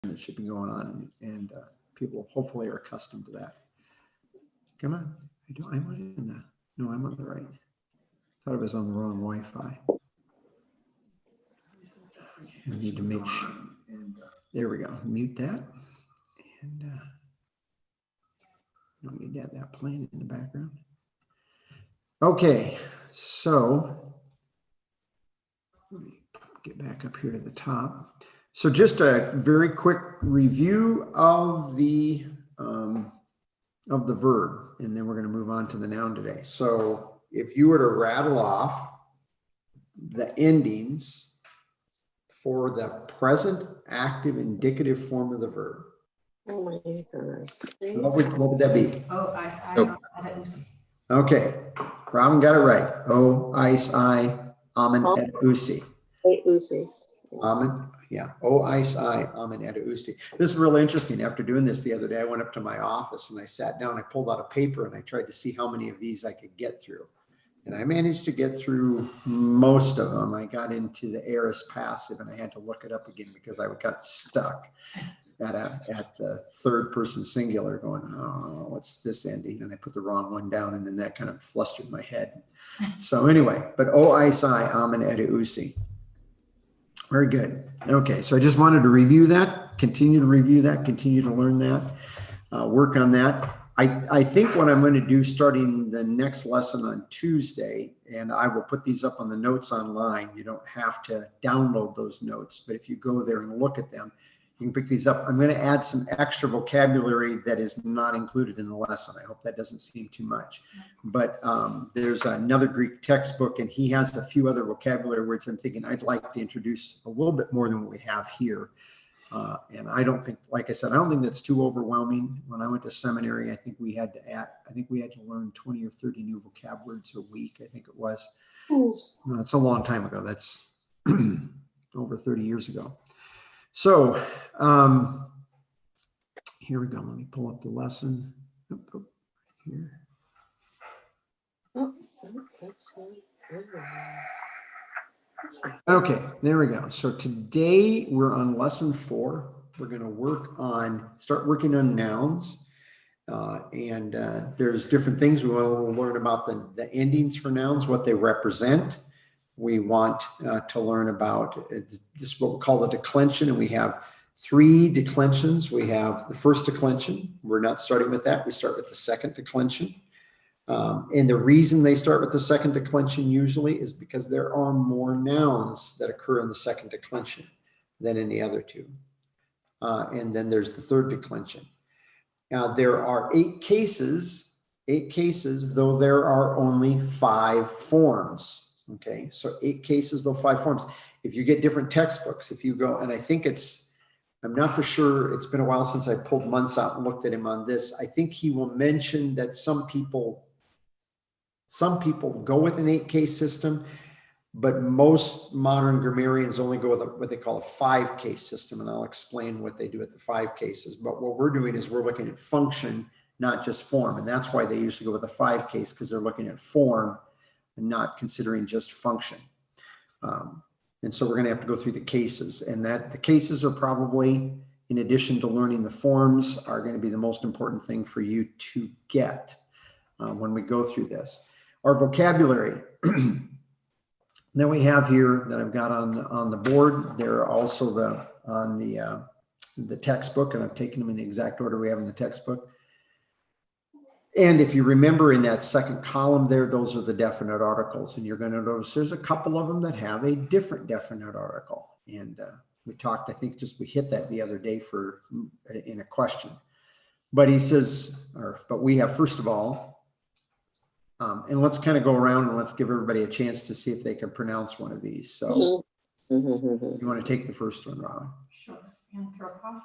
that should be going on, and people hopefully are accustomed to that. Come on, I'm on the, no, I'm on the right. Thought it was on the wrong Wi-Fi. I need to make sure, and there we go, mute that. And don't need to have that playing in the background. Okay, so let me get back up here to the top. So just a very quick review of the verb, and then we're going to move on to the noun today. So if you were to rattle off the endings for the present active indicative form of the verb. Oh my goodness. What would that be? Oh, I, Okay, Robin got it right. Oh, ice, I, amen, et usi. Usi. Amen, yeah. Oh, ice, I, amen, et usi. This is really interesting. After doing this the other day, I went up to my office and I sat down, I pulled out a paper and I tried to see how many of these I could get through. And I managed to get through most of them. I got into the aorist passive and I had to look it up again because I got stuck at the third person singular going, oh, what's this ending? And I put the wrong one down and then that kind of flustered my head. So anyway, but O ice I, amen, et usi. Very good. Okay, so I just wanted to review that, continue to review that, continue to learn that, work on that. I think what I'm going to do starting the next lesson on Tuesday, and I will put these up on the notes online. You don't have to download those notes, but if you go there and look at them, you can pick these up. I'm going to add some extra vocabulary that is not included in the lesson. I hope that doesn't seem too much. But there's another Greek textbook, and he has a few other vocabulary words I'm thinking I'd like to introduce a little bit more than what we have here. And I don't think, like I said, I don't think that's too overwhelming. When I went to seminary, I think we had to learn 20 or 30 new vocab words a week, I think it was. That's a long time ago. That's over 30 years ago. So here we go. Let me pull up the lesson. Here. Okay, there we go. So today we're on lesson 4. We're going to start working on nouns. And there's different things. We'll learn about the endings for nouns, what they represent. We want to learn about this is what we call the declension, and we have 3 declensions. We have the first declension. We're not starting with that. We start with the second declension. And the reason they start with the second declension usually is because there are more nouns that occur in the second declension than in the other 2. And then there's the third declension. Now there are 8 cases, though there are only 5 forms. Okay, so 8 cases, though 5 forms. If you get different textbooks, if you go, and I think I'm not for sure, it's been a while since I pulled Muntz out and looked at him on this. I think he will mention that some people go with an 8-case system, but most modern grammarians only go with what they call a 5-case system. And I'll explain what they do at the 5 cases. But what we're doing is we're looking at function, not just form. And that's why they usually go with a 5-case, because they're looking at form and not considering just function. And so we're going to have to go through the cases, and that the cases are probably, in addition to learning the forms, are going to be the most important thing for you to get when we go through this. Our vocabulary that we have here that I've got on the board, they're also on the textbook, and I've taken them in the exact order we have in the textbook. And if you remember in that second column there, those are the definite articles. And you're going to notice there's a couple of them that have a different definite article. And we talked, I think we hit that the other day in a question. But he says, but we have, first of all, and let's kind of go around and let's give everybody a chance to see if they can pronounce one of these. So you want to take the first one, Robin? Sure. Anthropos.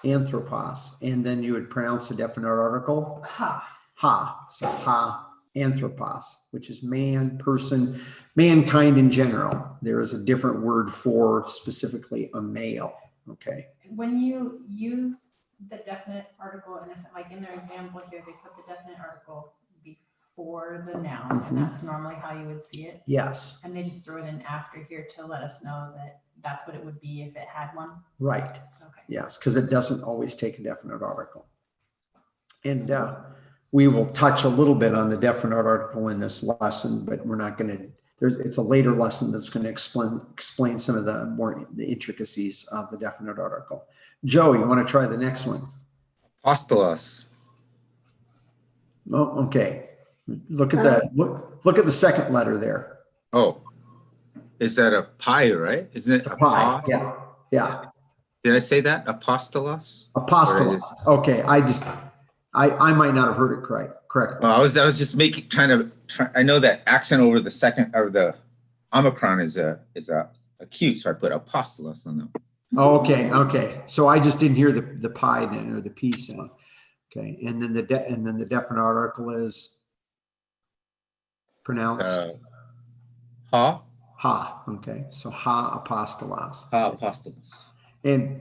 Anthropos. And then you would pronounce the definite article? Ha. Ha, so ha, anthropos, which is man, person, mankind in general. There is a different word for specifically a male, okay? When you use the definite article, like in their example here, they put the definite article before the noun, Mhm. and that's normally how you would see it. Yes, And they just throw it in after here to let us know that that's what it would be if it had one. right. Okay. Yes, because it doesn't always take a definite article. And we will touch a little bit on the definite article in this lesson, but we're not going to. It's a later lesson that's going to explain some of the intricacies of the definite article. Joe, you want to try the next one? Apostolos. Oh, okay. Look at that. Look at the second letter there. Oh, is that a pi, right? Isn't it The a pi. pos? Yeah. Yeah. Did I say that? Apostolos? Apostolos. Okay. I might not have heard it correctly. Well, I was just trying to. I know that accent over the second or the Omicron is a acute, so I put apostolos on them. Oh, okay. Okay. So I just didn't hear the pi then, or the p sound. Okay. And then the definite article is pronounced Ha Okay. So apostolos. apostolos. And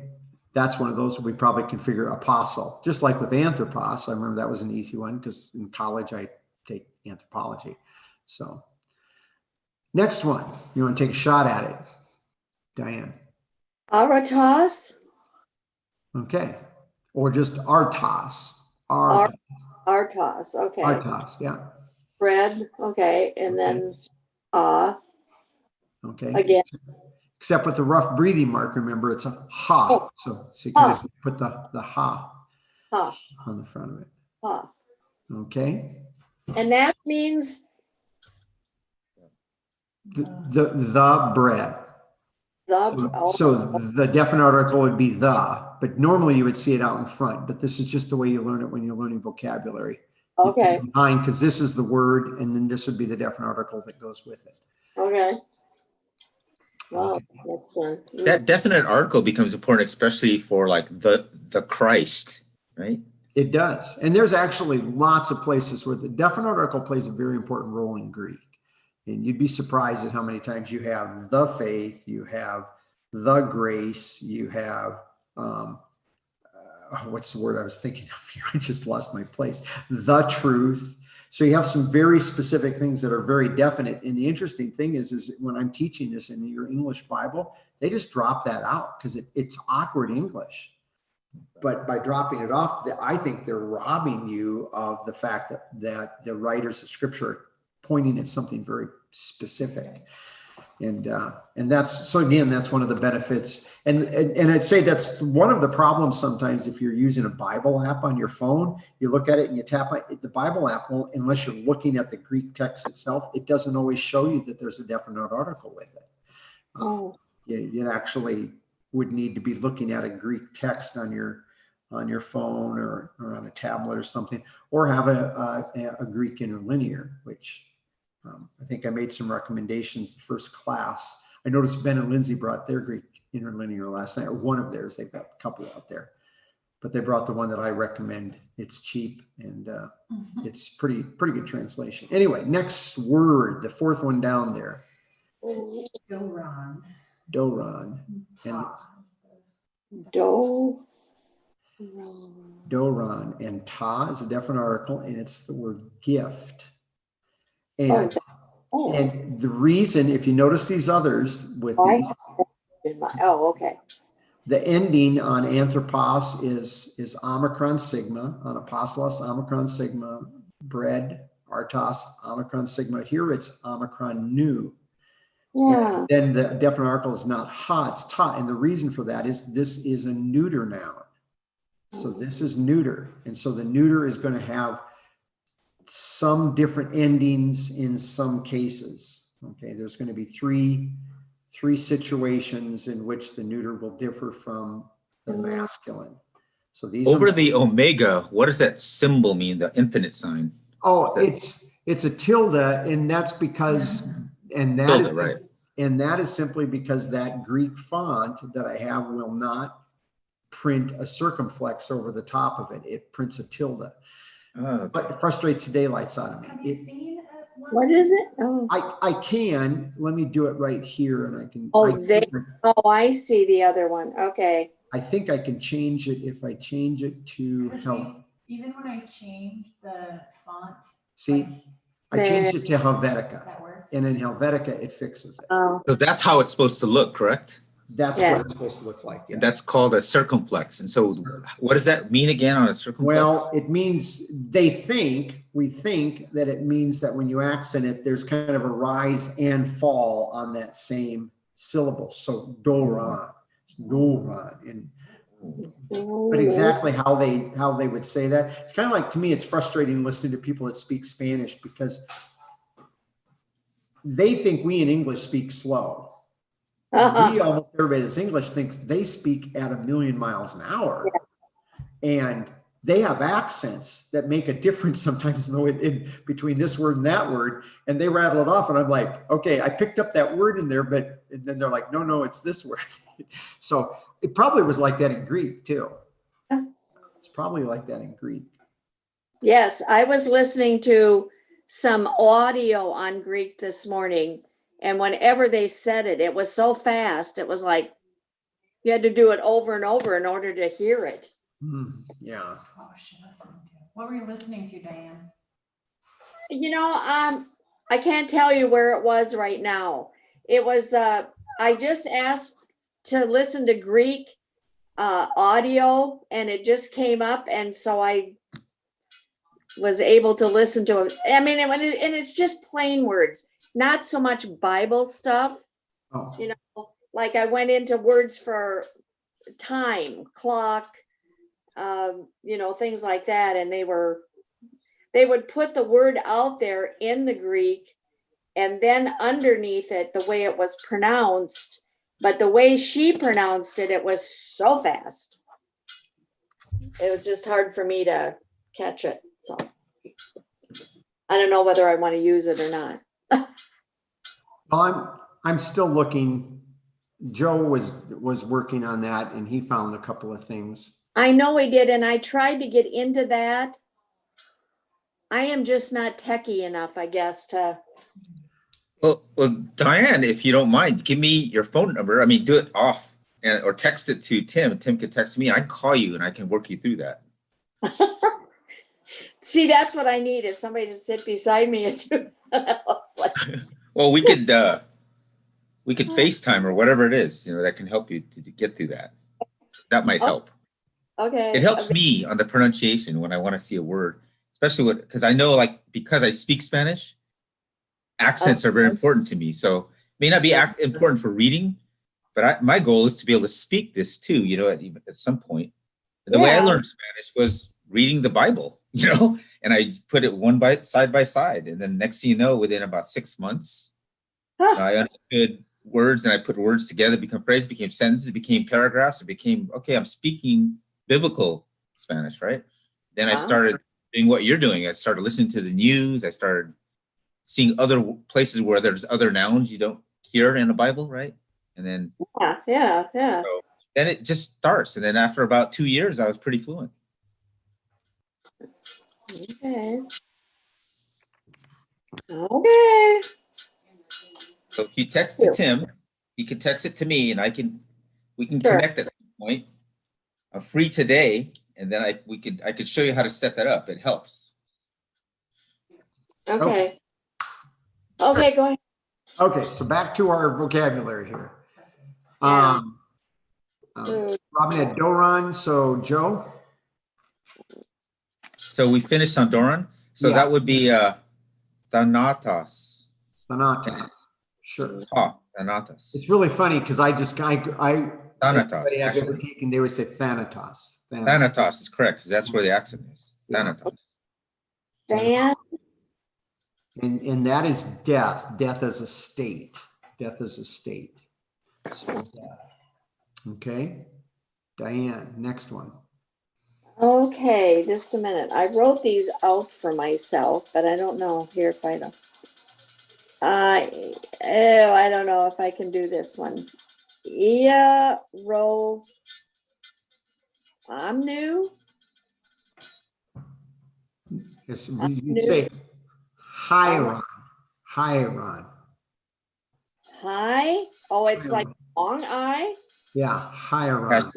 that's one of those we probably can figure apostle, just like with Anthropos. I remember that was an easy one because in college I take anthropology. So next one, you want to take a shot at it, Diane? Aratos. Okay. Or just artos. Artos. Okay. Artos, yeah. Bread. Okay. And then Okay. again. Except with the rough breathing mark, remember it's a ha. Oh. So you kind of put the ha Ha. on the front of it. Ha. Okay. And that means The bread. So the definite article would be but normally you would see it out in front, but this is just the way you learn it when you're learning vocabulary. okay. Because this is the word, and then this would be the definite article that goes with it. Okay. Wow, next one. That definite article becomes important, especially for like the Christ, right? It does. And there's actually lots of places where the definite article plays a very important role in Greek. And you'd be surprised at how many times you have the faith, you have the grace, you have, what's the word I was thinking of here? I just lost my place. The truth. So you have some very specific things that are very definite. And the interesting thing is when I'm teaching this in your English Bible, they just drop that out because it's awkward English. But by dropping it off, I think they're robbing you of the fact that the writers of scripture are pointing at something very specific. And that's, so again, that's one of the benefits. And I'd say that's one of the problems sometimes if you're using a Bible app on your phone, you look at it and you tap it, the Bible app will, unless you're looking at the Greek text itself, it doesn't always show you that there's a definite article with it. You actually would need to be looking at a Greek text on your phone or on a tablet or something, or have a Greek interlinear, which I think I made some recommendations the first class. I noticed Ben and Lindsay brought their Greek interlinear last night, or one of theirs. They've got a couple out there, but they brought the one that I recommend. It's cheap and it's pretty good translation. Anyway, next word, the fourth one down there. Doron. Doron. And Doron, and ta is a definite article, and it's the word gift. And the reason, if you notice these others with these, okay. the ending on anthropos is Omicron sigma, on apostolos, Omicron sigma, bread, artos, Omicron sigma. Here it's Omicron nu. Yeah. And then the definite article is not ha, it's ta. And the reason for that is this is a neuter noun. So this is neuter. And so the neuter is going to have some different endings in some cases. Okay, there's going to be three situations in which the neuter will differ from the masculine. So these Over the omega, what does that symbol mean? The infinite sign. Oh, it's a tilde, and that's because Right. And that is simply because that Greek font that I have will not print a circumflex over the top of it. It prints a tilde. Okay. But it frustrates the daylights out of me. Have you seen one? What is it? Oh, I can. Let me do it right here, and I can. I see the other one. Okay. I think I can change it if I change it to help. Even when I change the font, See, like, I changed it to Helvetica, That work? and in Helvetica, it fixes it. Oh, So that's how it's supposed to look, correct? That's Yeah. what it's supposed to look like, yeah. And that's called a circumflex. And so what does that mean again on a circumflex? Well, it means, we think that it means that when you accent it, there's kind of a rise and fall on that same syllable. So doran, and but exactly how they would say that. It's kind of like, to me, it's frustrating listening to people that speak Spanish because they think we in English speak slow. We almost everybody that's English thinks they speak at 1,000,000 miles an hour, and they have accents that make a difference sometimes in between this word and that word, and they rattle it off, and I'm like, okay, I picked up that word in there, but and then they're like, no, it's this word. So it probably was like that in Greek too. It's probably like that in Greek. yes, I was listening to some audio on Greek this morning, and whenever they said it, it was so fast. It was like you had to do it over and over in order to hear it. Yeah. What was she listening to? What were you listening to, Diane? I can't tell you where it was right now. It was, I just asked to listen to Greek audio, and it just came up, and so I was able to listen to it. I mean, and it's just plain words, not so much Bible stuff. Oh, Like I went into words for time, clock, things like that, and they would put the word out there in the Greek, and then underneath it, the way it was pronounced. But the way she pronounced it, it was so fast. It was just hard for me to catch it. So I don't know whether I want to use it or not. well, I'm still looking. Joe was working on that, and he found a couple of things. I know he did, and I tried to get into that. I am just not techie enough, I guess, to. Well, Diane, if you don't mind, give me your phone number. I mean, do it off or text it to Tim. Tim could text me. I can call you and I can work you through that. See, that's what I need, is somebody to sit beside me and do. Well, we could FaceTime or whatever it is, that can help you to get through that. That might help. Okay. It helps me on the pronunciation when I want to see a word, especially because I know, because I speak Spanish, accents are very important to me. So it may not be important for reading, but my goal is to be able to speak this too, at some point. And the way I learned Spanish was reading the Bible, and I put it side by side. And then next thing you know, within about 6 months, I understood words, and I put words together, become phrases, became sentences, became paragraphs. It became, okay, I'm speaking biblical Spanish, right? Then I started doing what you're doing. I started listening to the news. I started seeing other places where there's other nouns you don't hear in the Bible, right? And then yeah. So then it just starts. And then after about 2 years, I was pretty fluent. Okay. So if you text to Tim, you can text it to me, and we can connect at some point. I'm free today, and then I could show you how to set that up. It helps. Okay, go ahead. Okay, so back to our vocabulary here. Yeah. Robin had Doron, so Joe? So we finished on Doran. So that would be Thanatos. Thanatos. Sure. Thanatos. It's really funny because Thanatos, everybody I've ever actually. taken, they would say Thanatos. Thanatos is correct, because that's where the accent is. Thanatos. Dan? And that is death. Death as a state. Death as a state. So death. Okay. Diane, next one. Okay, just a minute. I wrote these out for myself, but I don't know here if I don't. I don't know if I can do this one. I'm new. Yes, we say Hiron. Hiron. Hi. Oh, it's like long I. Yeah, Hiron.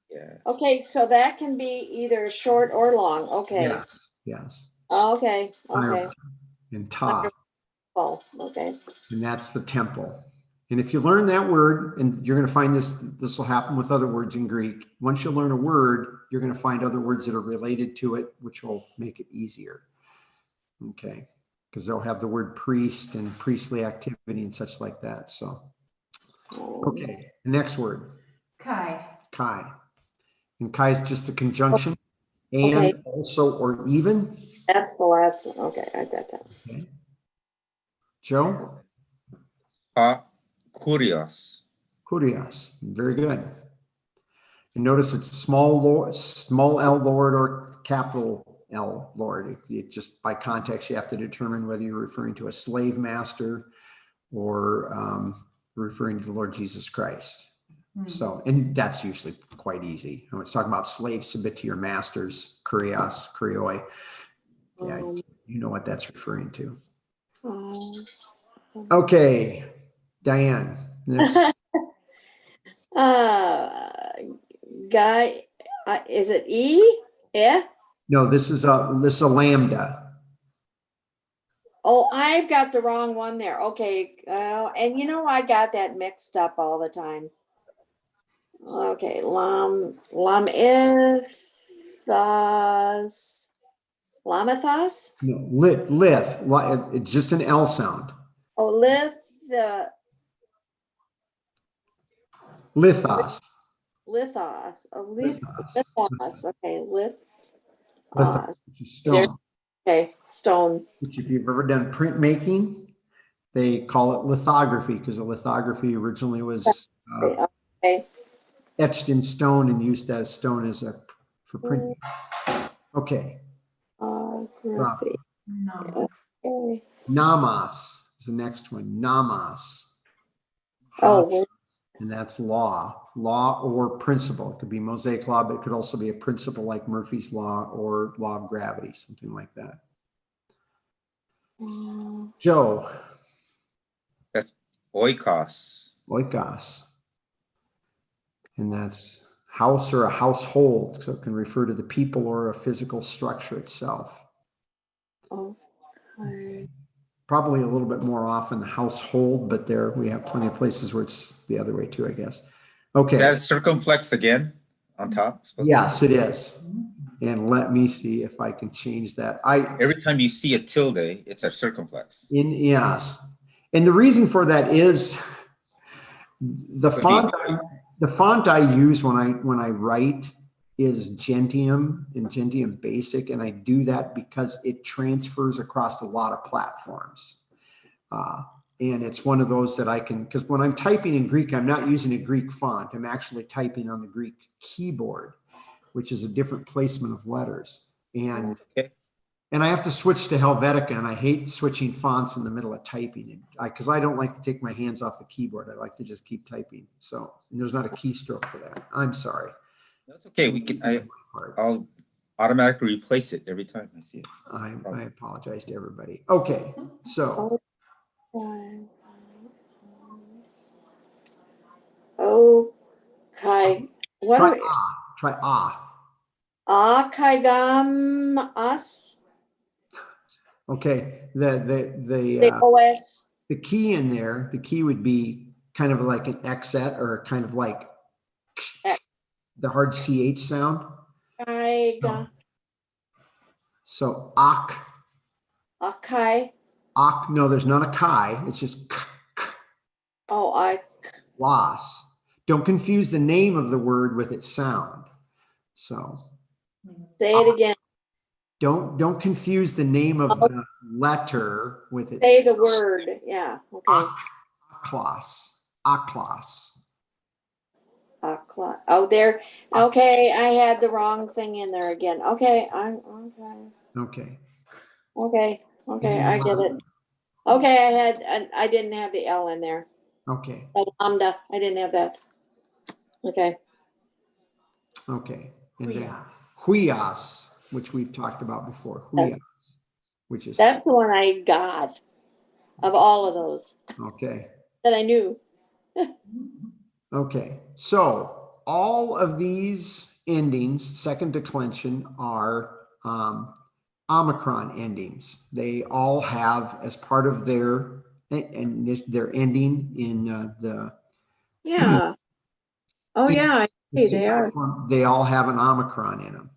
Yeah. Okay, so that can be either short or long. Okay. Yes. Okay. Hiron. and ta, Oh, okay. and that's the temple. And if you learn that word, and you're going to find this will happen with other words in Greek. Once you learn a word, you're going to find other words that are related to it, which will make it easier. Okay. Because they'll have the word priest and priestly activity and such like that. So, okay. The next word, Kai. chi. And chi is just a conjunction, and Okay. also or even. That's the last one. Okay, I got that. Okay. Joe? Kurios. Kurios. Very good. And notice it's small L lowered or capital L lowered. It just by context, you have to determine whether you're referring to a slave master or referring to the Lord Jesus Christ. So, and that's usually quite easy. When it's talking about slaves, submit to your masters, kurios, kurioi. Yeah, you know what that's referring to. Okay, Diane. Next. Guy, is it E? Yeah. No, this is a lambda. Oh, I've got the wrong one there. Okay. And you know, I got that mixed up all the time. Okay. Lamithos. Lamathos? No, it's just an L sound. Oh, Lithos. lithos. Oh, Lithos. lithos. Okay. Lithos, which is stone. Okay. Stone. Which if you've ever done printmaking, they call it lithography because the lithography originally was Okay. etched in stone and used as stone for printing. Okay. Graphy. No. Okay. Namas is the next one. Namas. Oh, And that's law or principle. It could be Mosaic law, but it could also be a principle like Murphy's law or law of gravity, something like that. Joe. That's oikos. Oikos. And that's house or a household. So it can refer to the people or a physical structure itself. okay. Probably a little bit more often the household, but there we have plenty of places where it's the other way too, I guess. Okay. That's circumflex again on top. Yes, it is. And let me see if I can change that. Every time you see a tilde, it's a circumflex. Yes. And the reason for that is the font I use when I write is Gentium and Gentium Basic, and I do that because it transfers across a lot of platforms. And it's one of those that I can, because when I'm typing in Greek, I'm not using a Greek font. I'm actually typing on the Greek keyboard, which is a different placement of letters. And I have to switch to Helvetica, and I hate switching fonts in the middle of typing because I don't like to take my hands off the keyboard. I like to just keep typing. So, and there's not a keystroke for that. I'm sorry. That's okay. I'll automatically replace it every time I see it. I apologize to everybody. Okay, so. Okay. What are Try Akaigam us? Okay, The OS. the key in there, the key would be kind of like an exet or kind of like the hard CH sound. So Akai. no, there's not a chi, it's just Oh, loss. Don't confuse the name of the word with its sound. So say it again. don't confuse the name of the letter with its Say the word. Yeah. Okay. Aklos. Oh, there. Okay, I had the wrong thing in there again. Okay, I'm okay. Okay, I get it. Okay, I didn't have the L in there. Okay. Lambda, I didn't have that. Okay. Okay. And then huios, which we've talked about before. Huios, which is that's the one I got of all of those. Okay. That I knew. Okay. So all of these endings, second declension, are Omicron endings. They all have as part of their ending in the Yeah. Oh, yeah, I see they are. they all have an Omicron in them.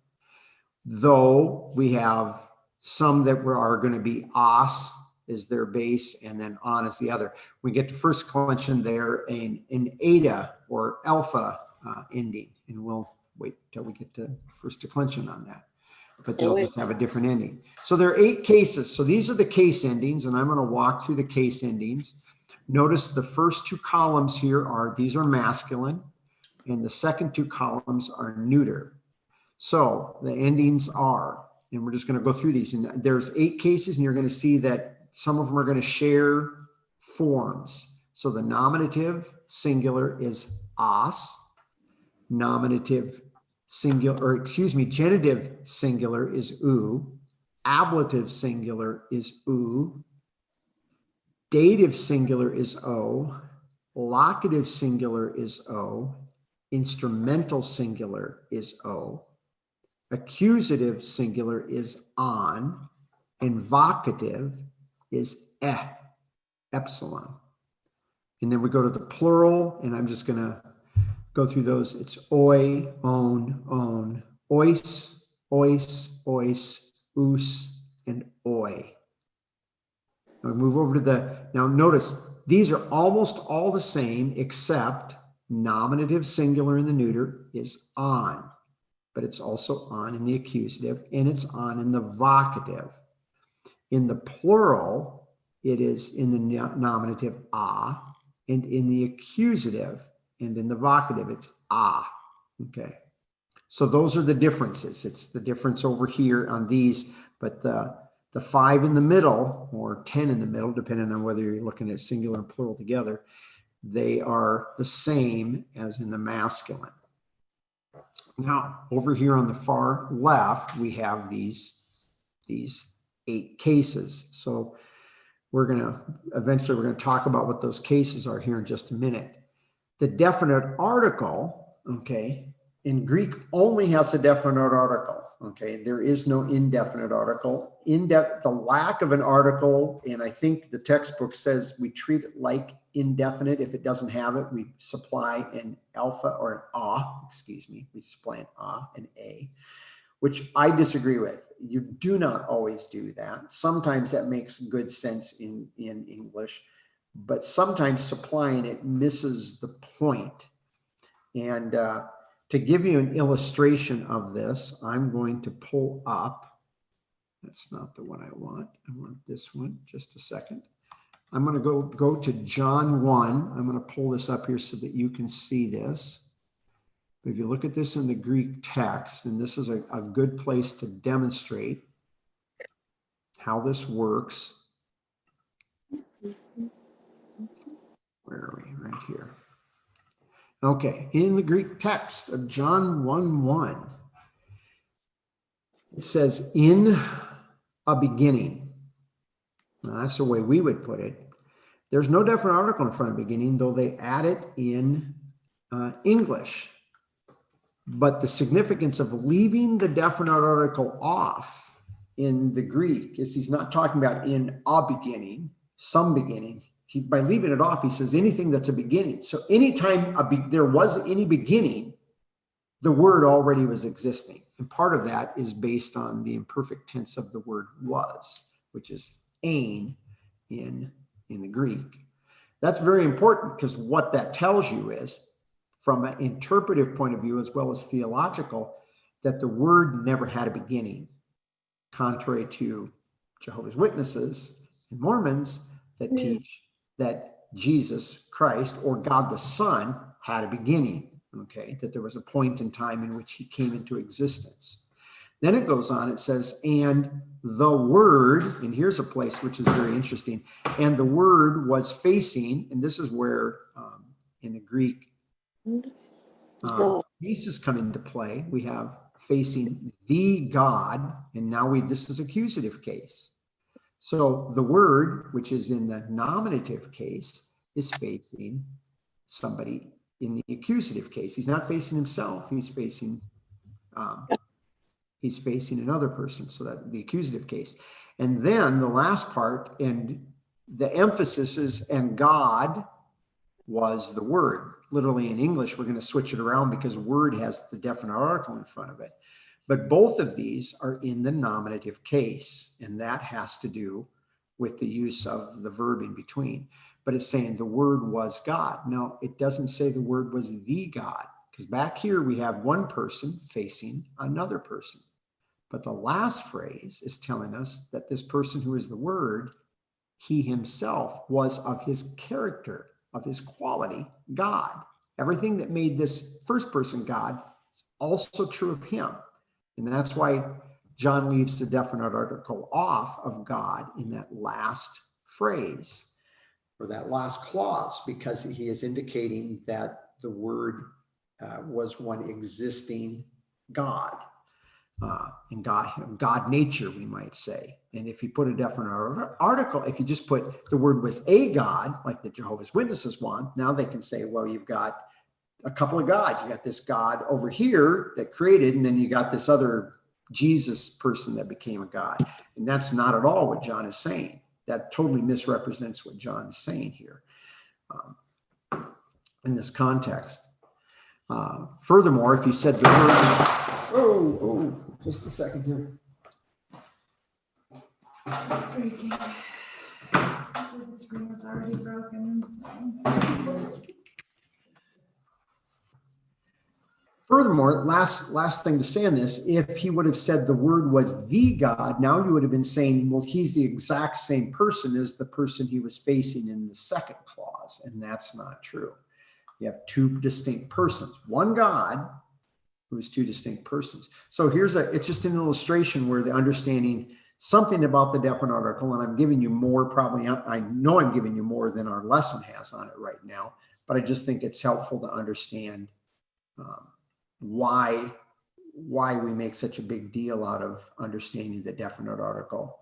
Though we have some that are going to be os is their base and then on is the other. We get to first declension there in eta or alpha ending, and we'll wait till we get to first declension on that. But they'll just have a different ending. So there are 8 cases. So these are the case endings, and I'm going to walk through the case endings. Notice the first 2 columns here these are masculine, and the second 2 columns are neuter. So the endings are, and we're just going to go through these, and there's 8 cases, and you're going to see that some of them are going to share forms. So the nominative singular is os, nominative singular, or excuse me, genitive singular is oo, ablative singular is oo, dative singular is o, locative singular is o, instrumental singular is o, accusative singular is on, and vocative is epsilon. And then we go to the plural, and I'm just going to go through those. It's oi, own, ois, ois, us, and oi. Now we move over to now notice these are almost all the same except nominative singular in the neuter is on, but it's also on in the accusative, and it's on in the vocative. In the plural, it is in the nominative a, and in the accusative and in the vocative, it's a. Okay. So those are the differences. It's the difference over here on these, but the 5 in the middle or 10 in the middle, depending on whether you're looking at singular and plural together, they are the same as in the masculine. Now, over here on the far left, we have these 8 cases. So we're going to talk about what those cases are here in just a minute. The definite article, okay, in Greek only has a definite article, okay? There is no indefinite article. The lack of an article, and I think the textbook says we treat it like indefinite. If it doesn't have it, we supply an alpha or an we supply an a, which I disagree with. You do not always do that. Sometimes that makes good sense in English, but sometimes supplying it misses the point. And to give you an illustration of this, I'm going to pull up. That's not the one I want. I want this one. Just a second. I'm going to go to John 1. I'm going to pull this up here so that you can see this. If you look at this in the Greek text, and this is a good place to demonstrate how this works. Where are we? Right here. Okay, in the Greek text of John 1:1, it says, in a beginning. Now, that's the way we would put it. There's no definite article in front of beginning, though they add it in English. But the significance of leaving the definite article off in the Greek is he's not talking about in a beginning, some beginning. By leaving it off, he says anything that's a beginning. So anytime there was any beginning, the word already was existing. And part of that is based on the imperfect tense of the word was, which is ein in the Greek. That's very important because what that tells you is, from an interpretive point of view as well as theological, that the word never had a beginning, contrary to Jehovah's Witnesses and Mormons that teach that Jesus Christ or God the Son had a beginning, okay, that there was a point in time in which he came into existence. Then it goes on, it says, and the word, and here's a place which is very interesting, and the word was facing, and this is where in the Greek, cases come into play. We have facing the God, and now this is accusative case. So the word, which is in the nominative case, is facing somebody in the accusative case. He's not facing himself. He's facing he's facing another person. So that the accusative case. And then the last part, and the emphasis is, and God was the word. Literally in English, we're going to switch it around because word has the definite article in front of it. But both of these are in the nominative case, and that has to do with the use of the verb in between. But it's saying the word was God. Now, it doesn't say the word was the God, because back here we have one person facing another person. But the last phrase is telling us that this person who is the word, he himself was of his character, of his quality, God. Everything that made this first person God is also true of him. And that's why John leaves the definite article off of God in that last phrase or that last clause, because he is indicating that the word was one existing God. In God nature, we might say. And if you put a definite article, if you just put the word was a God, like the Jehovah's Witnesses want, now they can say, well, you've got a couple of gods. You got this God over here that created, and then you got this other Jesus person that became a God. And that's not at all what John is saying. That totally misrepresents what John is saying here in this context. Furthermore, if you said the word, just a second here. Breaking. The screen was already broken. Furthermore, last thing to say on this, if he would have said the word was the God, now you would have been saying, well, he's the exact same person as the person he was facing in the second clause, and that's not true. You have two distinct persons, one God who is two distinct persons. So it's just an illustration where the understanding something about the definite article, and I'm giving you more probably, I know I'm giving you more than our lesson has on it right now, but I just think it's helpful to understand why we make such a big deal out of understanding the definite article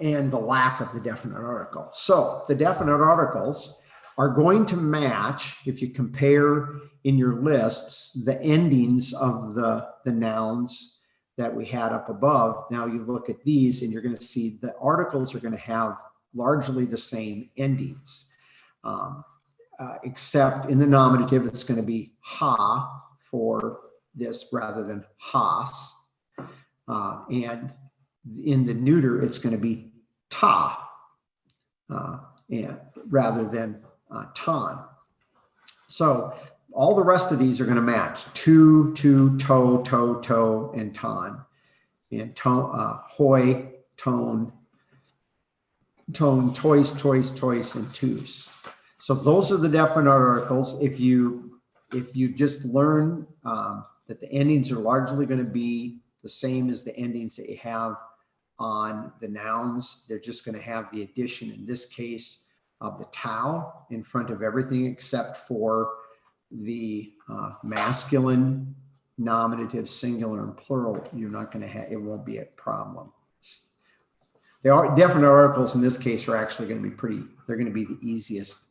and the lack of the definite article. So the definite articles are going to match, if you compare in your lists, the endings of the nouns that we had up above. Now you look at these and you're going to see the articles are going to have largely the same endings. Except in the nominative, it's going to be ha for this rather than has. And in the neuter, it's going to be ta and rather than ton. So all the rest of these are going to match to, to, and ton. And hoi, tone, tois, and tus. So those are the definite articles. If you just learn that the endings are largely going to be the same as the endings that you have on the nouns, they're just going to have the addition, in this case, of the tau in front of everything except for the masculine, nominative, singular, and plural. You're not going to have, it won't be a problem. They are definite articles in this case are actually going to be they're going to be the easiest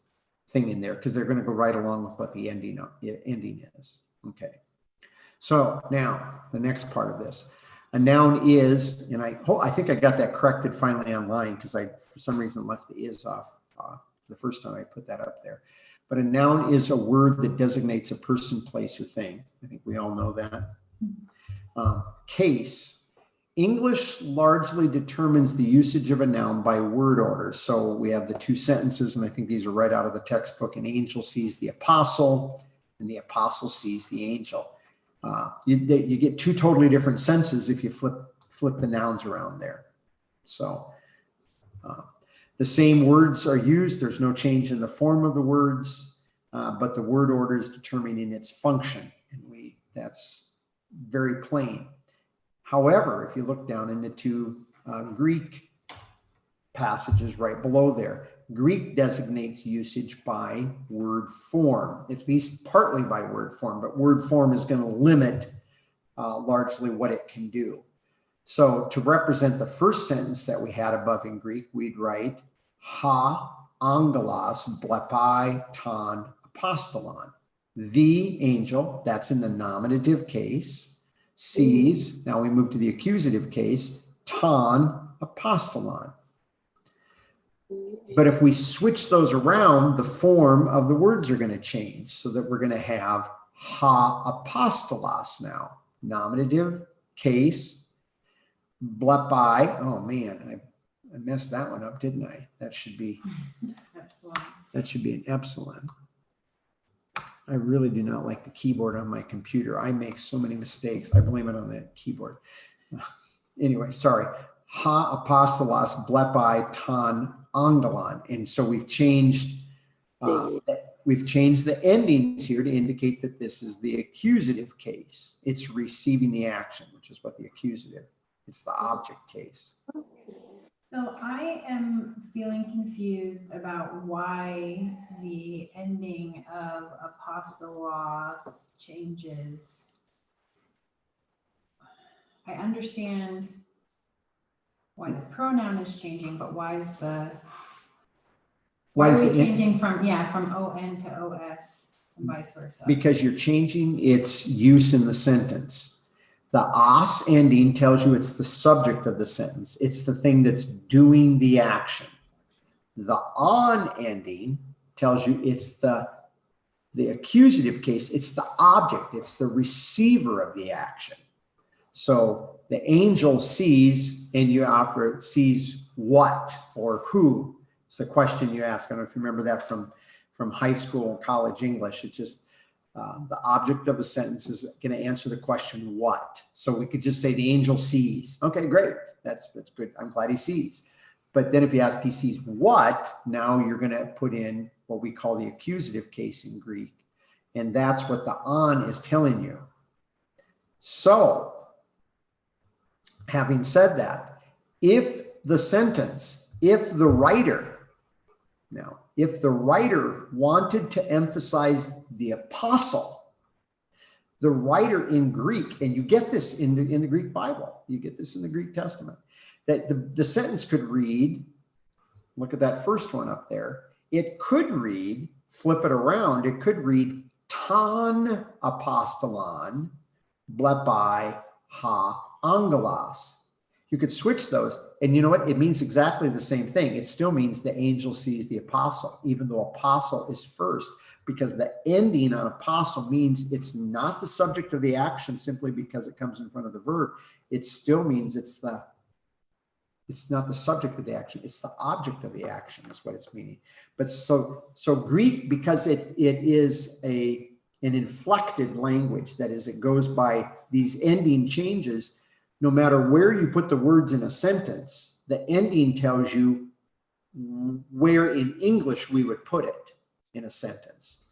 thing in there because they're going to go right along with what the ending is. Okay. So now the next part of this, a noun is, and I think I got that corrected finally online because I, for some reason, left the is off the first time I put that up there. But a noun is a word that designates a person, place, or thing. I think we all know that. Case. English largely determines the usage of a noun by word order. So we have the two sentences, and I think these are right out of the textbook. An angel sees the apostle, and the apostle sees the angel. You get two totally different senses if you flip the nouns around there. So the same words are used. There's no change in the form of the words, but the word order is determining its function, and that's very plain. However, if you look down in the two Greek passages right below there, Greek designates usage by word form, at least partly by word form, but word form is going to limit largely what it can do. So to represent the first sentence that we had above in Greek, we'd write ha angelos blepai ton apostolon. the angel, that's in the nominative case, sees, now we move to the accusative case, ton apostolon. But if we switch those around, the form of the words are going to change so that we're going to have ha apostolos now. Nominative case, blepi. Oh man, I messed that one up, didn't I? That should be an epsilon. I really do not like the keyboard on my computer. I make so many mistakes. I blame it on the keyboard. Anyway, sorry. Ha apostolos blepi ton angelon. And so we've changed the endings here to indicate that this is the accusative case. It's receiving the action, which is what the accusative. It's the object case. So I am feeling confused about why the ending of apostolos changes. I understand why the pronoun is changing, but why are we changing from on to os and vice versa? Because you're changing its use in the sentence. The os ending tells you it's the subject of the sentence. It's the thing that's doing the action. The on ending tells you it's the accusative case. It's the object. It's the receiver of the action. So the angel sees, and you offer sees what or who. It's the question you ask. I don't know if you remember that from high school and college English. It's just the object of a sentence is going to answer the question what. So we could just say the angel sees. Okay, great. That's good. I'm glad he sees. But then if you ask he sees what, now you're going to put in what we call the accusative case in Greek. And that's what the on is telling you. So having said that, if the writer wanted to emphasize the apostle, the writer in Greek, and you get this in the Greek Bible, you get this in the Greek Testament, that the sentence could read, look at that first one up there, it could read, flip it around, it could read ton apostolon blepi ha angelos. You could switch those, and you know what? It means exactly the same thing. It still means the angel sees the apostle, even though apostle is first, because the ending on apostle means it's not the subject of the action simply because it comes in front of the verb. It still means it's not the subject of the action, it's the object of the action is what it's meaning. But so Greek, because it is an inflected language, that is, it goes by these ending changes. No matter where you put the words in a sentence, the ending tells you where in English we would put it in a sentence.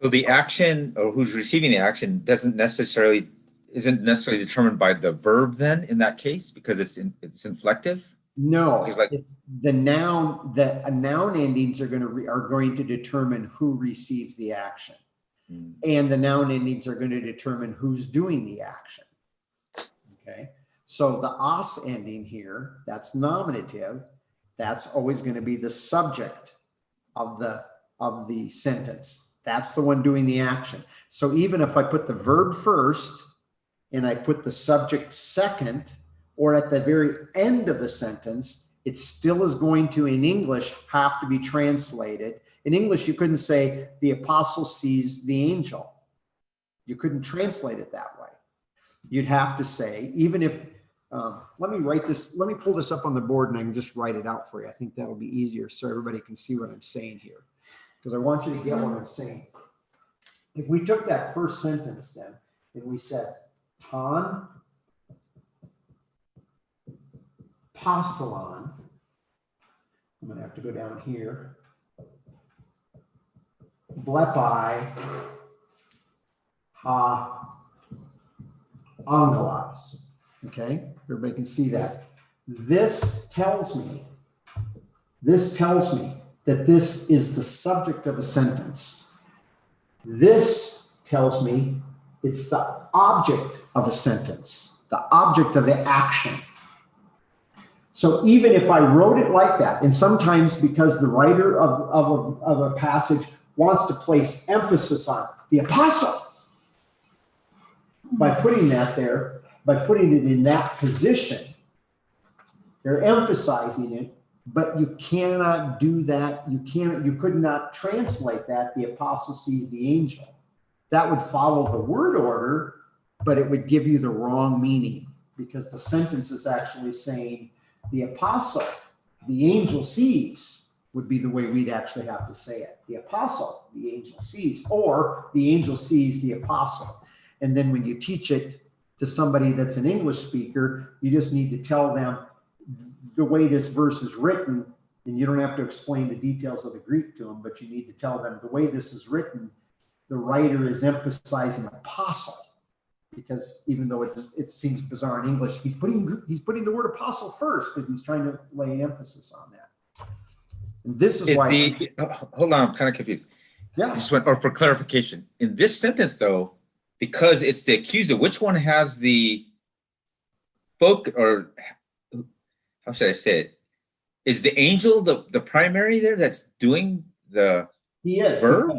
So the action, or who's receiving the action, isn't necessarily determined by the verb then in that case, because it's inflective? No, Like, it's the noun. The noun endings are going to determine who receives the action, and the noun endings are going to determine who's doing the action. Okay. So the os ending here, that's nominative, that's always going to be the subject of the sentence. That's the one doing the action. So even if I put the verb first and I put the subject second, or at the very end of the sentence, it still is going to, in English, have to be translated. In English, you couldn't say the apostle sees the angel. You couldn't translate it that way. You'd have to say, even if, let me pull this up on the board and I can just write it out for you. I think that'll be easier so everybody can see what I'm saying here, because I want you to get what I'm saying. If we took that first sentence then, and we said, ton apostolon, I'm going to have to go down here, blepi ha angelos. Okay, everybody can see that. This tells me that this is the subject of a sentence. This tells me it's the object of a sentence, the object of the action. So even if I wrote it like that, and sometimes because the writer of a passage wants to place emphasis on the apostle. By putting that there, by putting it in that position, they're emphasizing it, but you cannot do that. You could not translate that, the apostle sees the angel. That would follow the word order, but it would give you the wrong meaning because the sentence is actually saying the apostle, the angel sees, would be the way we'd actually have to say it. The apostle, the angel sees, or the angel sees the apostle. And then when you teach it to somebody that's an English speaker, you just need to tell them the way this verse is written, and you don't have to explain the details of the Greek to them, but you need to tell them the way this is written, the writer is emphasizing apostle, because even though it seems bizarre in English, he's putting the word apostle first because he's trying to lay emphasis on that. And this is why. Hold on, I'm kind of confused. Yeah. I just went, or for clarification, in this sentence though, because it's the accuser, which one has the or how should I say it? Is the angel the primary there that's doing the verb?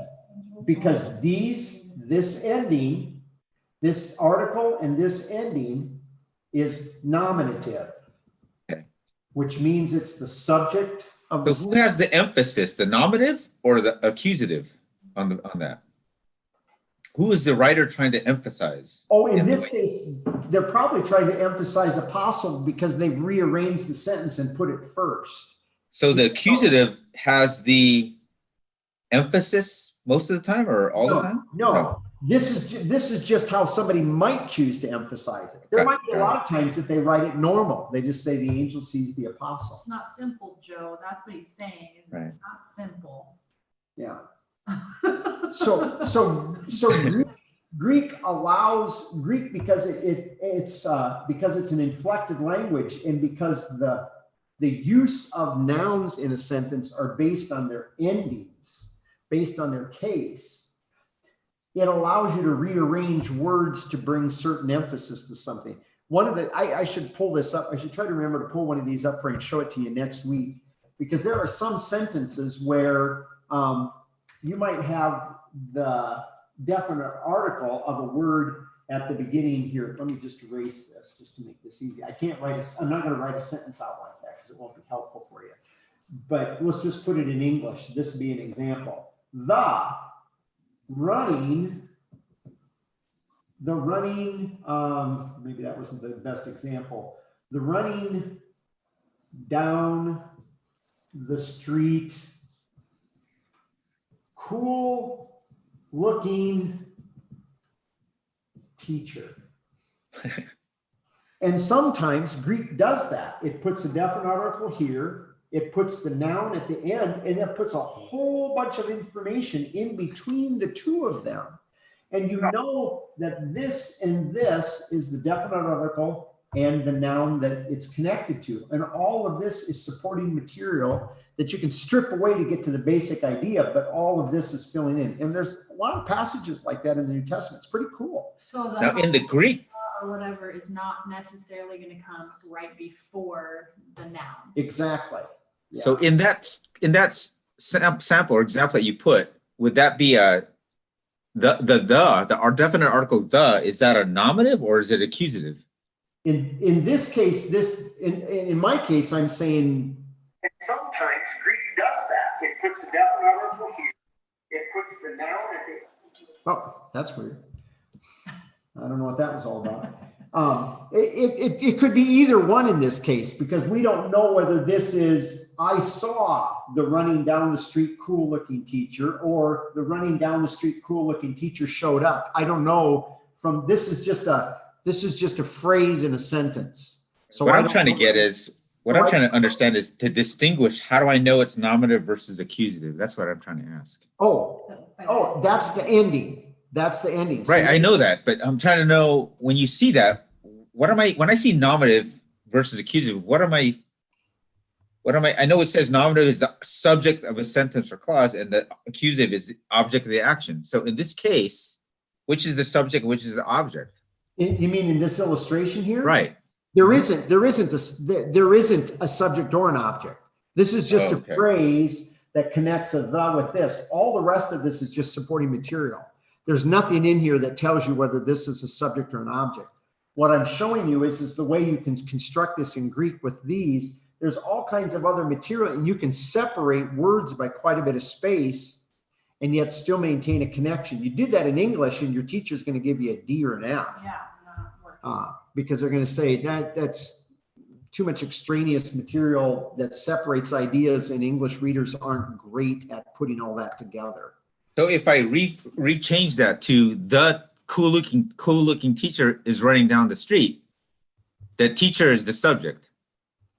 Because this ending, this article and this ending is nominative, okay, which means it's the subject of the. So who has the emphasis, the nominative or the accusative on that? Who is the writer trying to emphasize? Oh, in this case, they're probably trying to emphasize apostle because they've rearranged the sentence and put it first. So the accusative has the emphasis most of the time or all the time? No. This is just how somebody might choose to emphasize it. There might be a lot of times that they write it normal. They just say the angel sees the apostle. It's not simple, Joe. That's what he's saying. It's Right. not simple. Yeah. So Greek allows because it's an inflected language, and because the use of nouns in a sentence are based on their endings, based on their case. It allows you to rearrange words to bring certain emphasis to something. I should pull this up. I should try to remember to pull one of these up for you and show it to you next week, because there are some sentences where you might have the definite article of a word at the beginning here. Let me just erase this just to make this easy. I'm not going to write a sentence out like that because it won't be helpful for you. But let's just put it in English. This would be an example. The running, maybe that wasn't the best example. The running down the street, cool looking teacher. And sometimes Greek does that. It puts a definite article here, it puts the noun at the end, and it puts a whole bunch of information in between the two of them. And you know that this and this is the definite article and the noun that it's connected to. And all of this is supporting material that you can strip away to get to the basic idea, but all of this is filling in. And there's a lot of passages like that in the New Testament. It's pretty cool. So Now in the Greek, or whatever is not necessarily going to come right before the noun. Exactly. Yeah. so in that sample or example that you put, would that be our definite article the, is that a nominative or is it accusative? In this case, in my case, I'm saying. And sometimes Greek does that. It puts a definite article here. It puts the noun at the. Oh, that's weird. I don't know what that was all about. It could be either one in this case, because we don't know whether this is, I saw the running down the street cool looking teacher, or the running down the street cool looking teacher showed up. I don't know. This is just a phrase in a sentence. So What I'm trying to understand is to distinguish, how do I know it's nominative versus accusative? That's what I'm trying to ask. Oh, that's the ending. That's the ending. Right, I know that, but I'm trying to know, when you see that, when I see nominative versus accusative, I know it says nominative is the subject of a sentence or clause, and the accusative is the object of the action. So in this case, which is the subject, which is the object? You mean in this illustration here? Right. There isn't a subject or an object. This is just a phrase that connects a the with this. All the rest of this is just supporting material. There's nothing in here that tells you whether this is a subject or an object. What I'm showing you is the way you can construct this in Greek with these. There's all kinds of other material, and you can separate words by quite a bit of space and yet still maintain a connection. You did that in English, and your teacher's going to give you a D or an F. Yeah, not working. Because they're going to say that's too much extraneous material that separates ideas, and English readers aren't great at putting all that together. So if I rechange that to the cool looking teacher is running down the street, the teacher is the subject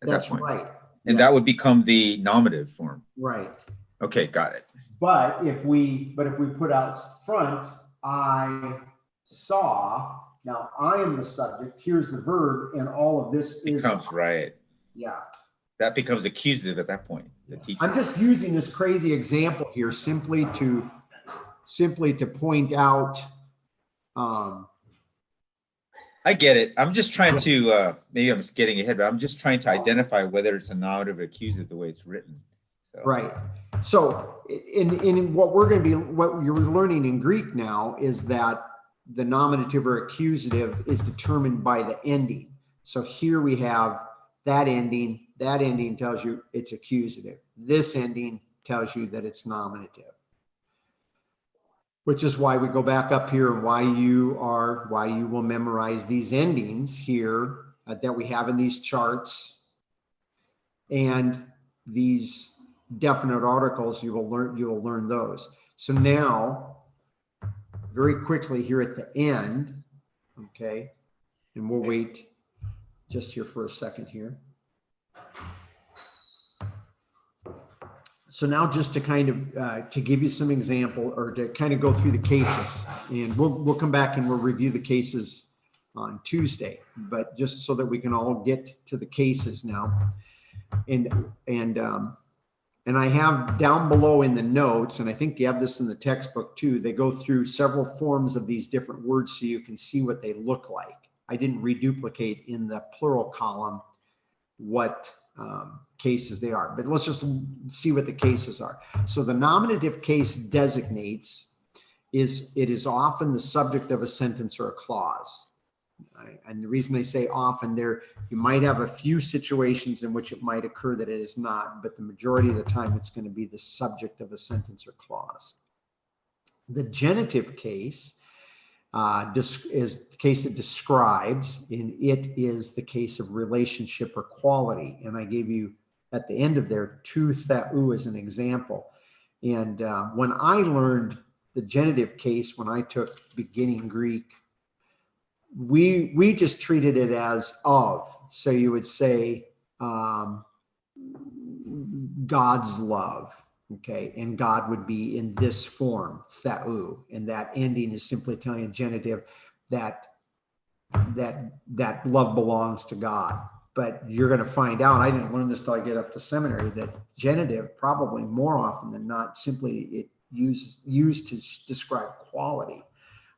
at That's that point. right. And Yeah. that would become the nominative form. Right. Okay, got it. But if we put out front, I saw, now I am the subject, here's the verb, and all of this Becomes right. Yeah. That becomes accusative at that point. The teacher. I'm just using this crazy example here simply to point out. I get it. I'm just trying to, maybe I'm just getting ahead, but I'm just trying to identify whether it's a nominative or accusative the way it's written. So. Right. So in what you're learning in Greek now is that the nominative or accusative is determined by the ending. So here we have that ending. That ending tells you it's accusative. This ending tells you that it's nominative. Which is why we go back up here and why you will memorize these endings here that we have in these charts, and these definite articles. You will learn those. So now, very quickly here at the end, okay, and we'll wait just here for a second here. So now just to kind of to give you some example, or to kind of go through the cases, and we'll come back and we'll review the cases on Tuesday, but just so that we can all get to the cases now. And I have down below in the notes, and I think you have this in the textbook too, they go through several forms of these different words so you can see what they look like. I didn't reduplicate in the plural column what cases they are, but let's just see what the cases are. So the nominative case designates it is often the subject of a sentence or a clause. And the reason I say often, you might have a few situations in which it might occur that it is not, but the majority of the time it's going to be the subject of a sentence or clause. The genitive case is the case that describes, and it is the case of relationship or quality. And I gave you at the end of there tu theou as an example. And when I learned the genitive case, when I took beginning Greek, we just treated it as of. So you would say God's love. Okay, and God would be in this form, theou, and that ending is simply telling a genitive that love belongs to God. But you're going to find out, I didn't learn this till I get up to seminary, that genitive probably more often than not simply it used to describe quality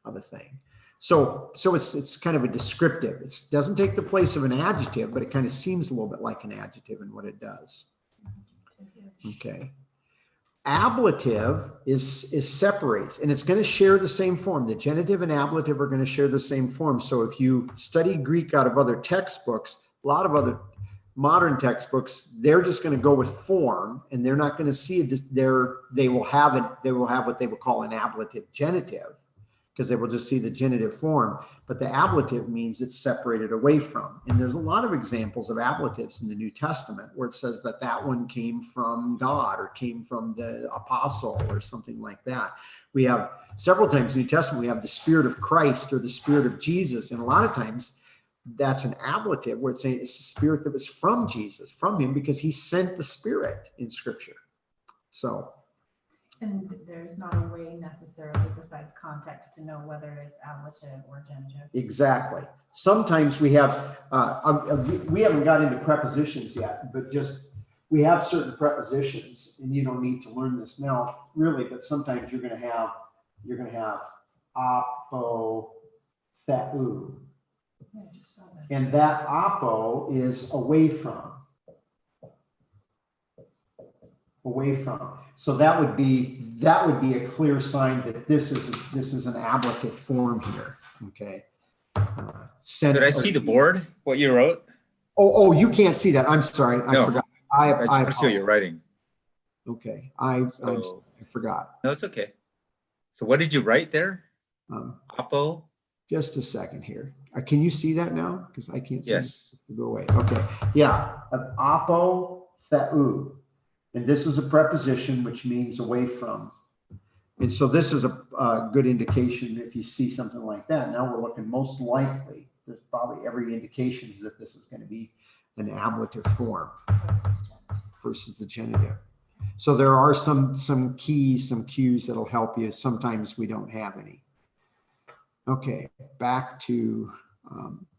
of a thing. So it's kind of a descriptive. It doesn't take the place of an adjective, but it kind of seems a little bit like an adjective in what it does. Okay. Ablative is separates, and it's going to share the same form. The genitive and ablative are going to share the same form. So if you study Greek out of other textbooks, a lot of other modern textbooks, they're just going to go with form, and they're not going to see it. They will have what they will call an ablative genitive, because they will just see the genitive form. But the ablative means it's separated away from. And there's a lot of examples of ablatives in the New Testament where it says that one came from God or came from the apostle or something like that. We have several times in the New Testament, we have the Spirit of Christ or the Spirit of Jesus. And a lot of times that's an ablative where it's saying it's the Spirit that was from Jesus, from him, because he sent the Spirit in Scripture. So. And there's not a way necessarily besides context to know whether it's ablative or genitive. Exactly. Sometimes we have, we haven't got into prepositions yet, but we have certain prepositions, and you don't need to learn this now, really, but sometimes you're going to have apo, theou. Yeah, I just saw that. And that apo is away from. away from. So that would be a clear sign that this is an ablative form here. Okay. Did I see the board? What you wrote? Oh, you can't see that. I'm sorry. I No. forgot. I just want to see what you're writing. Okay. I So- forgot. No, it's okay. So what did you write there? Um, Apo? just a second here. Can you see that now? Because I can't see it. Yes. Go away. Okay. Yeah. Apo theou. And this is a preposition which means away from. And so this is a good indication if you see something like that. Now we're looking most likely, there's probably every indication is that this is going to be an ablative form versus the genitive. So there are some keys, some cues that'll help you. Sometimes we don't have any. Okay, back to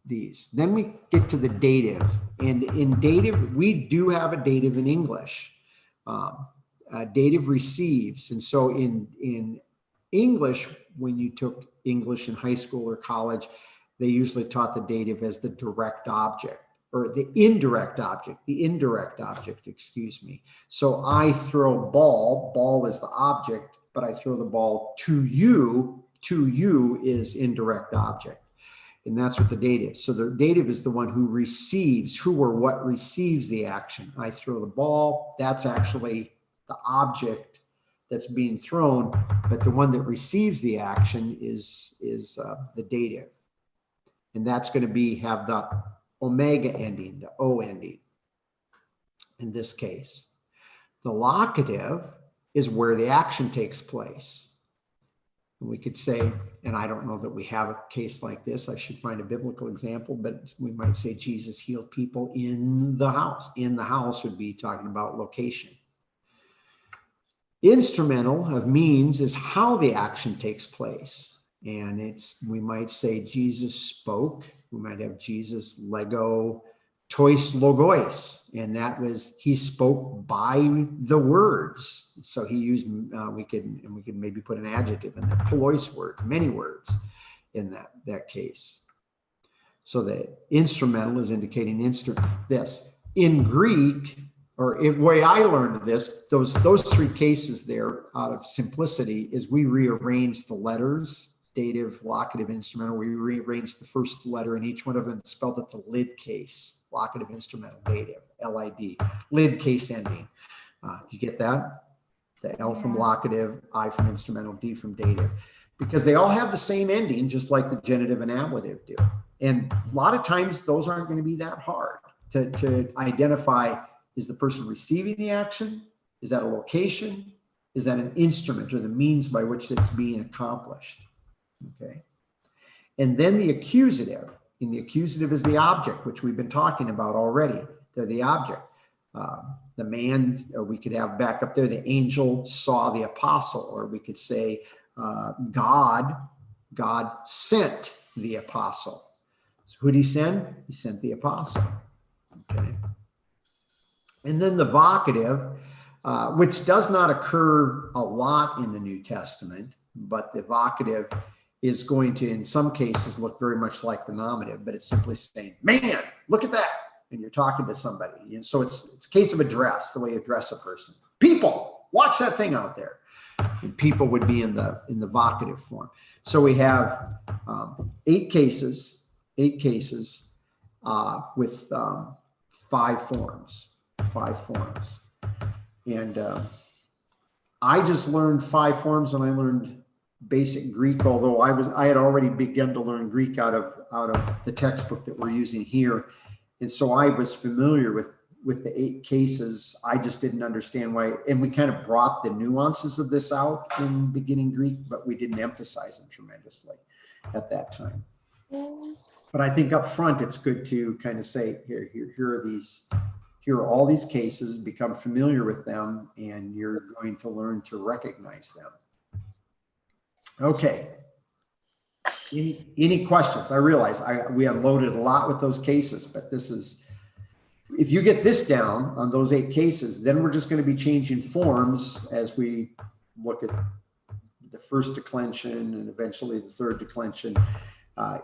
these. Then we get to the dative. And in dative, we do have a dative in English. Dative receives. And so in English, when you took English in high school or college, they usually taught the dative as the direct object or the indirect object, excuse me. So I throw ball is the object, but I throw the ball to you is indirect object. And that's what the dative. So the dative is the one who receives, who or what receives the action. I throw the ball, that's actually the object that's being thrown, but the one that receives the action is the dative. And that's going to have the omega ending, the O ending in this case. The locative is where the action takes place. And we could say, and I don't know that we have a case like this, I should find a biblical example, but we might say Jesus healed people in the house. In the house would be talking about location. Instrumental of means is how the action takes place. And we might say Jesus spoke. We might have Jesus lego tois logos. And that was, he spoke by the words. So he used, we could maybe put an adjective in there, polos word, many words in that case. So the instrumental is indicating this. In Greek, or the way I learned this, those three cases there out of simplicity is we rearranged the letters, dative, locative, instrumental. We rearranged the first letter in each one of them and spelled it the lid case, locative, instrumental, dative, LID, lid case ending. You get that? The L from locative, I from instrumental, D from dative, because they all have the same ending, just like the genitive and ablative do. And a lot of times those aren't going to be that hard to identify. Is the person receiving the action? Is that a location? Is that an instrument or the means by which it's being accomplished? Okay. And then the accusative. And the accusative is the object, which we've been talking about already. They're the object. The man, or we could have back up there, the angel saw the apostle, or we could say God sent the apostle. So who did he send? He sent the apostle. Okay. And then the vocative, which does not occur a lot in the New Testament, but the vocative is going to, in some cases, look very much like the nominative, but it's simply saying, man, look at that. And you're talking to somebody. And so it's a case of address, the way you address a person. People, watch that thing out there. And people would be in the vocative form. So we have 8 cases with 5 forms. 5 forms. And I just learned 5 forms when I learned basic Greek, although I had already begun to learn Greek out of the textbook that we're using here. And so I was familiar with the 8 cases. I just didn't understand why. And we kind of brought the nuances of this out in beginning Greek, but we didn't emphasize them tremendously at that time. But I think up front, it's good to kind of say, here are all these cases, become familiar with them, and you're going to learn to recognize them. Okay. Any questions? I realize we unloaded a lot with those cases, but this is, if you get this down on those 8 cases, then we're just going to be changing forms as we look at the first declension and eventually the third declension.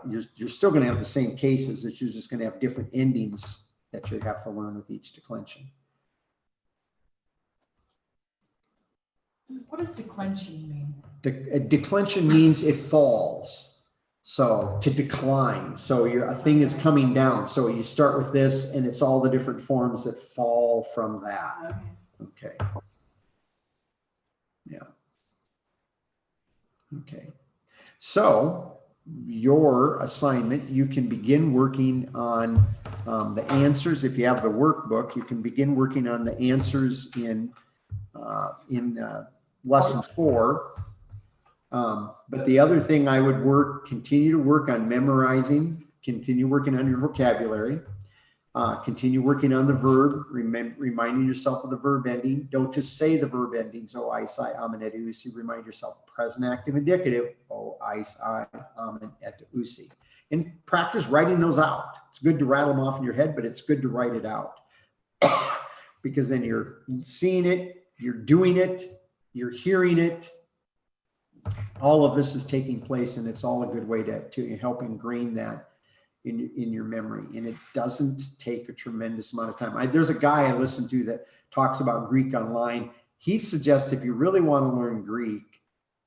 You're still going to have the same cases, it's just going to have different endings that you have to learn with each declension. What does declension mean? Declension means it falls. So to decline. So a thing is coming down. So you start with this and it's all the different forms that fall from that. Okay. Okay. Yeah. Okay. So your assignment, you can begin working on the answers. If you have the workbook, you can begin working on the answers in lesson 4. But the other thing I would continue to work on memorizing, continue working on your vocabulary, continue working on the verb, reminding yourself of the verb ending. Don't just say the verb endings, oh, I, si, amen, et, usi. Remind yourself present active indicative, oh, I, si, amen, et, usi. And practice writing those out. It's good to rattle them off in your head, but it's good to write it out. Because then you're seeing it, you're doing it, you're hearing it. All of this is taking place, and it's all a good way to help ingrain that in your memory. And it doesn't take a tremendous amount of time. There's a guy I listen to that talks about Greek online. He suggests if you really want to learn Greek,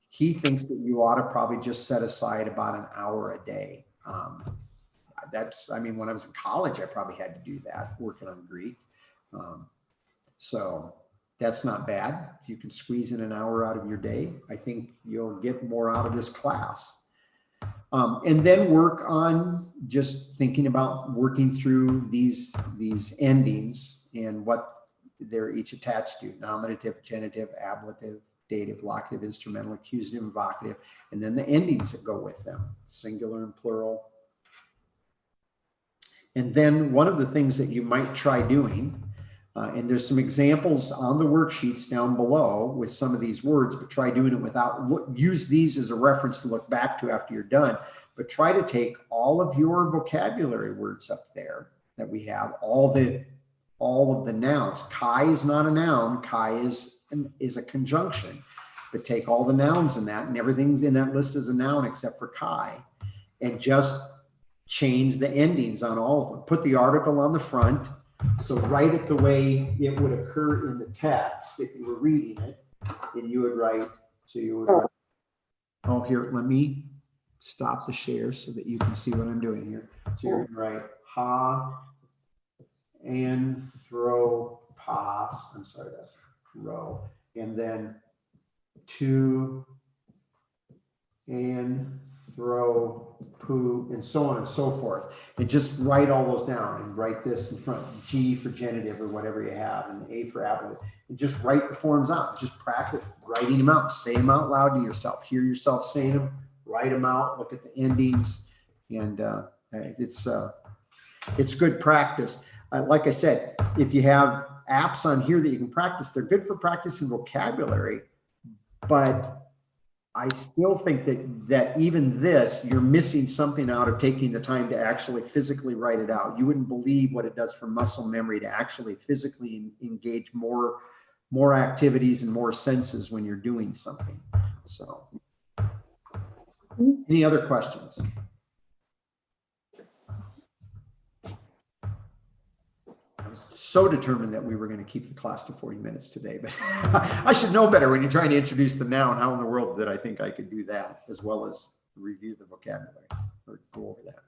he thinks that you ought to probably just set aside about an hour a day. When I was in college, I probably had to do that, working on Greek. So that's not bad. If you can squeeze in an hour out of your day, I think you'll get more out of this class. And then work on just thinking about working through these endings and what they're each attached to: nominative, genitive, ablative, dative, locative, instrumental, accusative, and vocative, and then the endings that go with them, singular and plural. And then one of the things that you might try doing, and there's some examples on the worksheets down below with some of these words, but try doing it without, use these as a reference to look back to after you're done, but try to take all of your vocabulary words up there that we have, all of the nouns. Chi is not a noun, chi is a conjunction, but take all the nouns in that, and everything's in that list is a noun except for chi, and just change the endings on all of them. Put the article on the front. So write it the way it would occur in the text if you were reading it, and you would write, oh, here, let me stop the share so that you can see what I'm doing here. So you're gonna write Anthropos, I'm sorry, that's row, and then to Anthropo, and so on and so forth. And just write all those down and write this in front, G for genitive or whatever you have, and A for ablative. And just write the forms out. Just practice writing them out. Say them out loud to yourself. Hear yourself saying them. Write them out. Look at the endings. And it's good practice. Like I said, if you have apps on here that you can practice, they're good for practicing vocabulary, but I still think that even this, you're missing something out of taking the time to actually physically write it out. You wouldn't believe what it does for muscle memory to actually physically engage more activities and more senses when you're doing something. So, any other questions? I was so determined that we were going to keep the class to 40 minutes today, but I should know better when you're trying to introduce the noun. How in the world did I think I could do that, as well as review the vocabulary or go over that?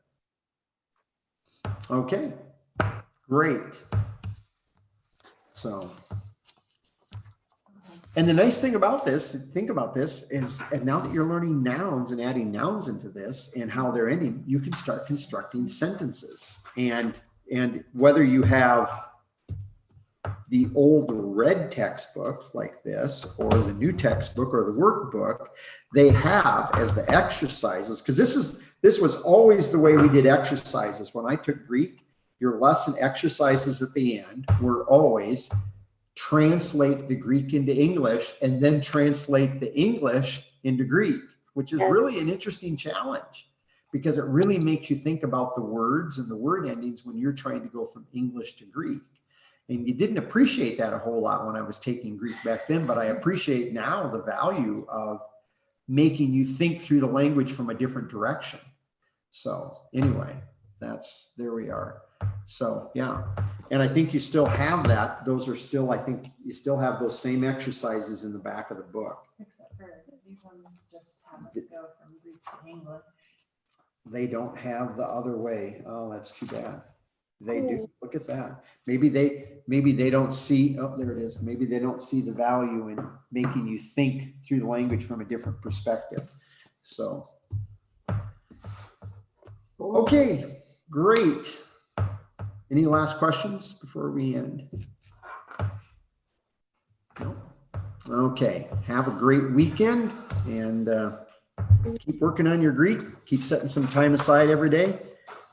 Okay, great. So, and the nice thing about this, think about this, is, and now that you're learning nouns and adding nouns into this and how they're ending, you can start constructing sentences. And whether you have the old red textbook like this, or the new textbook or the workbook, they have as the exercises, because this was always the way we did exercises. When I took Greek, your lesson exercises at the end were always translate the Greek into English and then translate the English into Greek, which is really an interesting challenge, because it really makes you think about the words and the word endings when you're trying to go from English to Greek. And you didn't appreciate that a whole lot when I was taking Greek back then, but I appreciate now the value of making you think through the language from a different direction. So anyway, there we are. So yeah. And I think you still have that. Those are still, I think you still have those same exercises in the back of the book. Except for these ones just have us go from Greek to English. They don't have the other way. Oh, that's too bad. They do. Look at that. Maybe they don't see, oh, there it is. Maybe they don't see the value in making you think through the language from a different perspective. So, okay, great. Any last questions before we end? No? Okay, have a great weekend and keep working on your Greek. Keep setting some time aside every day.